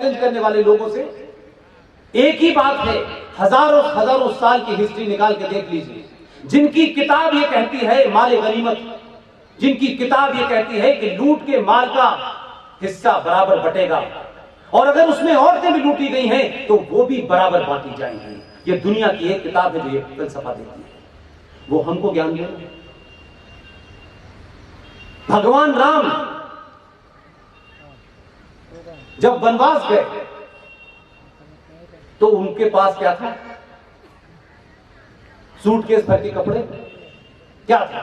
Challenge करने वाले लोगों से। एक ही बात है, हजारों हजारों साल की हिस्ट्री निकाल के देख लीजिए, जिनकी किताब ये कहती है माल गनीमत, जिनकी किताब ये कहती है कि लूट के माल का हिस्सा बराबर बटेगा, और अगर उसमें औरतें भी लूटी गई हैं तो वो भी बराबर बांटी जाएंगी। ये दुनिया की एक किताब है जो ये फलसफा देती है, वो हमको ज्ञान दे। भगवान राम जब वनवास गए तो उनके पास क्या था? सूटकेस भर के कपड़े, क्या था?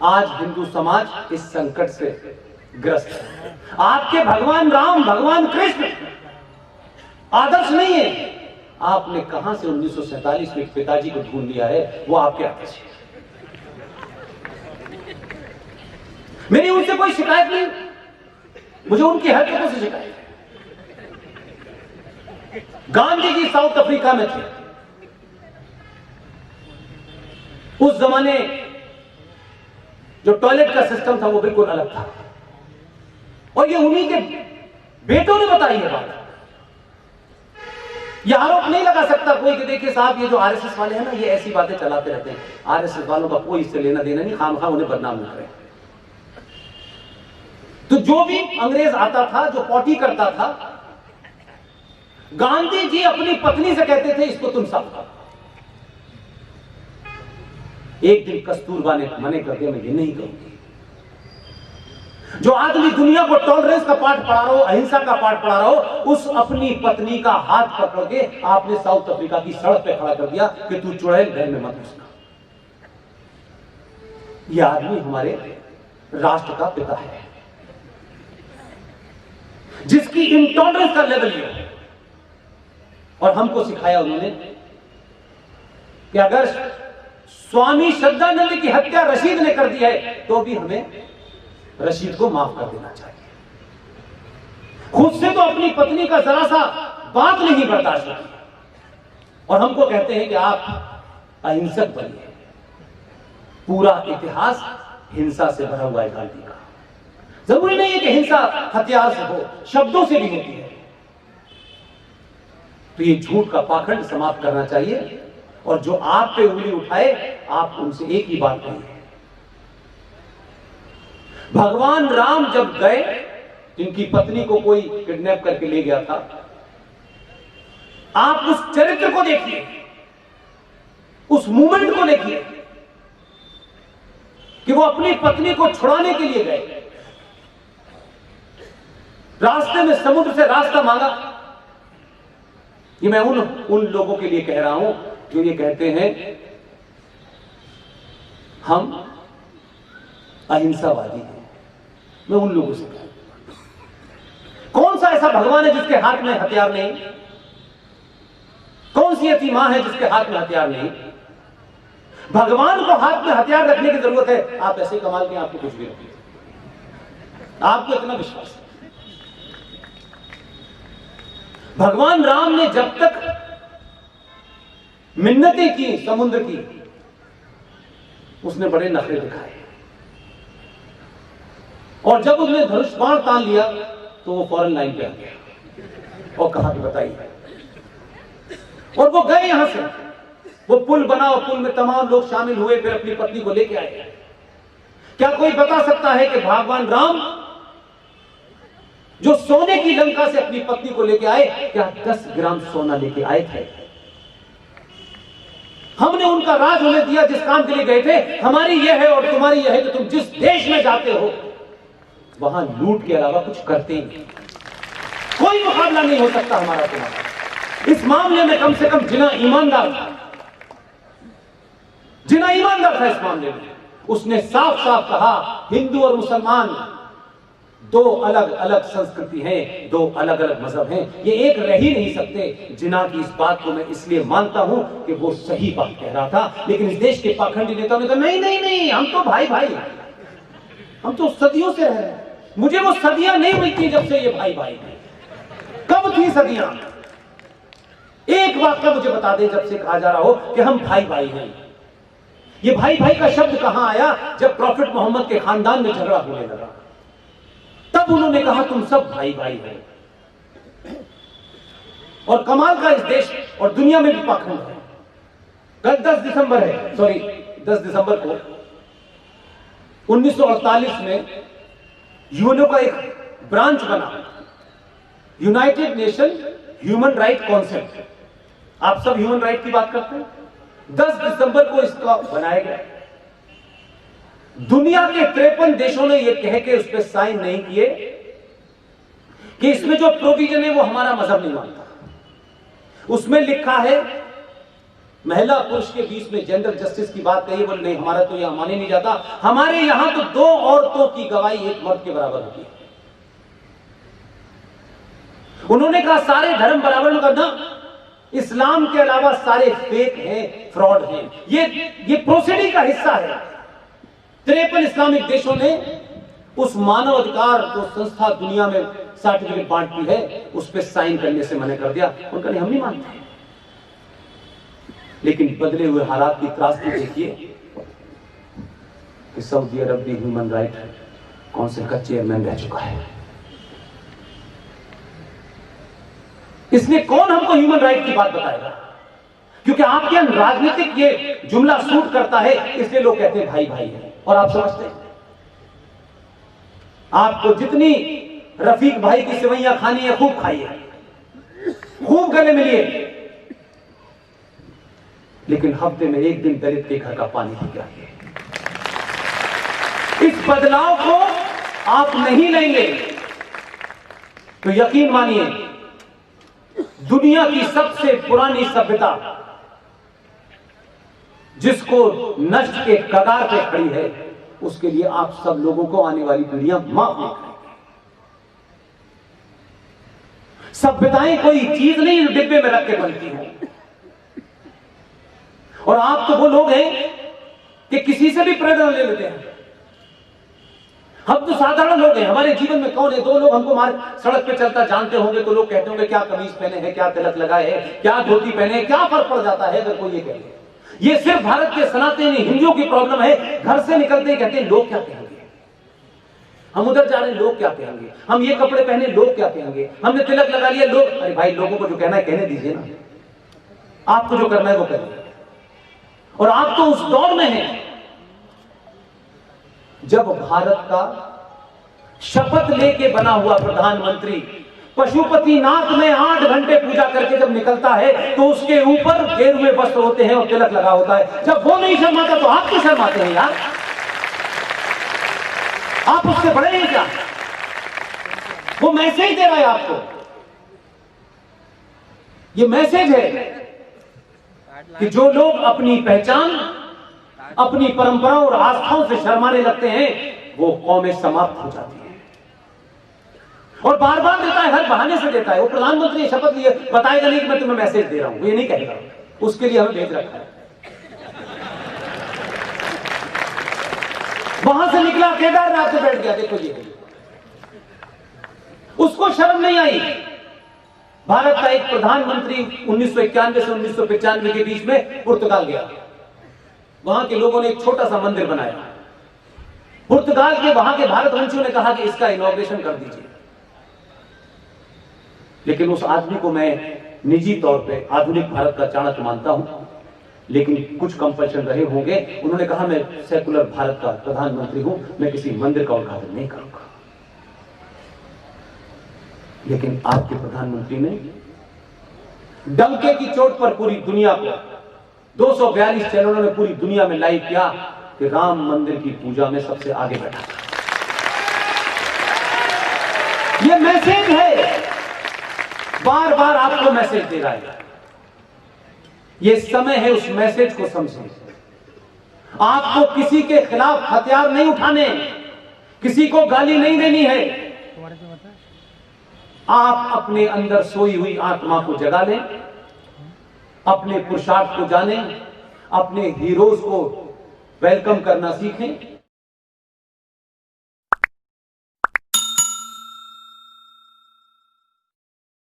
आज हिंदू समाज इस संकट से ग्रस्त है। आपके भगवान राम, भगवान कृष्ण आदर्श नहीं है। आपने कहां से 1947 में पिताजी को ढूंढ लिया है, वो आपके आदर्श है। मेरी उनसे कोई शिकायत नहीं, मुझे उनकी हरकतों से शिकायत है। गांधी जी साउथ अफ्रीका में थे, उस जमाने जो टॉयलेट का सिस्टम था वो बिल्कुल अलग था, और ये उन्हीं के बेटों ने बताई है बात। ये आरोप नहीं लगा सकता कोई कि देखिए साहब ये जो आरएसएस वाले हैं ना, ये ऐसी बातें चलाते रहते हैं। आरएसएस वालों का कोई इससे लेना देना नहीं, खामखा उन्हें बदनाम न करें। तो जो भी अंग्रेज आता था, जो पॉटी करता था, गांधी जी अपनी पत्नी से कहते थे इसको तुम साफ करो। एक दिन कस्तूरबा ने मने कर दिया, मैं ये नहीं करूंगी। जो आदमी दुनिया को टॉलरेंस का पाठ पढ़ा रहा हो, अहिंसा का पाठ पढ़ा रहा हो, उस अपनी पत्नी का हाथ पकड़ के आपने साउथ अफ्रीका की सड़क पे खड़ा कर दिया कि तू चुड़ैल घर में मत घुसना। यह आदमी हमारे राष्ट्र का पिता है, जिसकी इंटॉलरेंस का लेवल ये है। और हमको सिखाया उन्होंने कि अगर स्वामी श्रद्धानंद की हत्या रशीद ने कर दी है तो भी हमें रशीद को माफ कर देना चाहिए। खुद से तो अपनी पत्नी का जरा सा बात नहीं बर्दाश्त की, और हमको कहते हैं कि आप अहिंसक बनिए। पूरा इतिहास हिंसा से भरा हुआ है गांधी का। जरूरी नहीं है कि हिंसा हथियार से हो, शब्दों से भी होती है। तो ये झूठ का पाखंड समाप्त करना चाहिए, और जो आप पे उंगली उठाए आप उनसे एक ही बात कहिए। भगवान राम जब गए, जिनकी पत्नी को कोई किडनैप करके ले गया था, आप उस चरित्र को देखिए, उस मूवमेंट को देखिए कि वो अपनी पत्नी को छुड़ाने के लिए गए। रास्ते में समुद्र से रास्ता मांगा। ये मैं उन लोगों के लिए कह रहा हूं जो ये कहते हैं हम अहिंसावादी हैं। मैं उन लोगों से कहता हूं, कौन सा ऐसा भगवान है जिसके हाथ में हथियार नहीं? कौन सी ऐसी मां है जिसके हाथ में हथियार नहीं? भगवान को हाथ में हथियार रखने की जरूरत है। आप ऐसे कमाल के आपको कुछ भी रखिए, आपको इतना विश्वास है। भगवान राम ने जब तक मिन्नतें की समुद्र की, उसने बड़े नखरे दिखाए, और जब उसने धनुष बाण तान लिया तो वो फौरन लाइन पे आ गया और कहा कि बताइए। और वो गए यहां से, वो पुल बना और पुल में तमाम लोग शामिल हुए, फिर अपनी पत्नी को लेके आए। क्या कोई बता सकता है कि भगवान राम जो सोने की लंका से अपनी पत्नी को लेके आए, क्या 10 ग्राम सोना लेके आए थे? हमने उनका राज उन्हें दिया जिस काम के लिए गए थे। हमारी यह है और तुम्हारी यह है कि तुम जिस देश में जाते हो वहां लूट के अलावा कुछ करते ही नहीं। कोई मुकाबला नहीं हो सकता हमारा तुम्हारा। इस मामले में कम से कम जिना ईमानदार था, जिना ईमानदार था इस मामले में। उसने साफ साफ कहा हिंदू और मुसलमान दो अलग अलग संस्कृति हैं, दो अलग अलग मजहब हैं, ये एक रह ही नहीं सकते। जिना की इस बात को मैं इसलिए मानता हूं कि वो सही बात कह रहा था, लेकिन इस देश के पाखंडी नेताओं ने कहा नहीं नहीं नहीं, हम तो भाई भाई, हम तो सदियों से रह रहे हैं। मुझे वो सदियां नहीं मिलती जब से ये भाई भाई थे। कब थी सदियां? एक वाक्य मुझे बता दे जब से कहा जा रहा हो कि हम भाई भाई हैं। ये भाई भाई का शब्द कहां आया? जब प्रॉफिट मोहम्मद के खानदान में झगड़ा होने लगा, तब उन्होंने कहा तुम सब भाई भाई हैं। और कमाल का इस देश और दुनिया में भी पाखंड है। कल 10 दिसंबर है, सॉरी 10 दिसंबर को 1948 में यूएनओ का एक ब्रांच बना, United nation human right concept. आप सब ह्यूमन राइट की बात करते हैं। 10 दिसंबर को इसका बनाया गया। दुनिया के 53 देशों ने यह कह के उस पर साइन नहीं किए कि इसमें जो प्रोविजन है वो हमारा मजहब नहीं मानता। उसमें लिखा है महिला पुरुष के बीच में जेंडर जस्टिस की बात कही, बोले नहीं हमारा तो यहां माने नहीं जाता, हमारे यहां तो 2 औरतों की गवाही एक मर्द के बराबर होती है। उन्होंने कहा सारे धर्म बराबर करना, इस्लाम के अलावा सारे फेक हैं, फ्रॉड हैं। ये प्रोसीडिंग का हिस्सा है। 53 इस्लामिक देशों ने उस मानव अधिकार जो संस्था दुनिया में सर्टिफिकेट बांटती है उस पर साइन करने से मना कर दिया। उनका नहीं, हम नहीं मानते। लेकिन बदले हुए हालात की त्रासदी देखिए कि सऊदी अरब भी ह्यूमन राइट काउंसिल का चेयरमैन रह चुका है। इसलिए कौन हमको ह्यूमन राइट की बात बताएगा? क्योंकि आपके यहां राजनीतिक ये जुमला सूट करता है, इसलिए लोग कहते हैं भाई भाई है। और आप समझते हैं आपको जितनी रफीक भाई की सेवैयां खानी है खूब खाइए, खूब गले मिलिए, लेकिन हफ्ते में एक दिन दलित के घर का पानी पी जाइए। इस बदलाव को आप नहीं लेंगे तो यकीन मानिए दुनिया की सबसे पुरानी सभ्यता जिसको नष्ट के कगार पे खड़ी है, उसके लिए आप सब लोगों को आने वाली पीढ़ियां माफ नहीं करेंगी। सभ्यताएं कोई चीज नहीं जो डिब्बे में रख के बनती है। और आप तो वो लोग हैं कि किसी से भी प्रेरणा ले लेते हैं। हम तो साधारण लोग हैं। हमारे जीवन में कौन है? 2 लोग हमको सड़क पे चलता जानते होंगे तो लोग कहते होंगे क्या कमीज पहने हैं, क्या तिलक लगाए है, क्या धोती पहने हैं, क्या फर्क पड़ जाता है अगर कोई ये कहे। ये सिर्फ भारत के सनातनी हिंदुओं की प्रॉब्लम है। घर से निकलते ही कहते हैं लोग क्या कहेंगे, हम उधर जा रहे हैं लोग क्या कहेंगे, हम ये कपड़े पहने लोग क्या कहेंगे, हमने तिलक लगा लिया लोग। अरे भाई लोगों को जो कहना है कहने दीजिए ना, आपको जो करना है वो करिए। और आप तो उस दौर में हैं जब भारत का शपथ लेके बना हुआ प्रधानमंत्री पशुपतिनाथ में 8 घंटे पूजा करके जब निकलता है तो उसके ऊपर गेरुए वस्त्र होते हैं और तिलक लगा होता है। जब वो नहीं शर्माता तो आप क्यों शर्माते हैं यार? आप उससे बड़े हैं क्या? वो मैसेज दे रहा है आपको। ये मैसेज है कि जो लोग अपनी पहचान, अपनी परंपराओं और आस्थाओं से शर्माने लगते हैं वो कौमें समाप्त हो जाती है। और बार बार देता है, हर बहाने से देता है। वो प्रधानमंत्री शपथ लिए बताएगा नहीं कि मैं तुम्हें मैसेज दे रहा हूं, ये नहीं कहेगा। उसके लिए हमें भेज रखा है। वहां से निकला केदारनाथ से बैठ गया, देखो ये उसको शर्म नहीं आई। भारत का एक प्रधानमंत्री 1991 से 1995 के बीच में पुर्तगाल गया। वहां के लोगों ने एक छोटा सा मंदिर बनाया। पुर्तगाल के वहां के भारतवंशियों ने कहा कि इसका इनॉग्रेशन कर दीजिए। लेकिन उस आदमी को मैं निजी तौर पे आधुनिक भारत का चाणक्य मानता हूं, लेकिन कुछ कंपल्शन रहे होंगे। उन्होंने कहा मैं सेकुलर भारत का प्रधानमंत्री हूं, मैं किसी मंदिर का उद्घाटन नहीं करूंगा। लेकिन आपके प्रधानमंत्री ने डंके की चोट पर पूरी दुनिया को 242 चैनलों ने पूरी दुनिया में लाइव किया कि राम मंदिर की पूजा में सबसे आगे बैठा। यह मैसेज है, बार बार आपको मैसेज दे रहा है। यह समय है उस मैसेज को समझें। आपको किसी के खिलाफ हथियार नहीं उठाने, किसी को गाली नहीं देनी है। आप अपने अंदर सोई हुई आत्मा को जगा लें, अपने पुरुषार्थ को जानें, अपने हीरोज को वेलकम करना सीखें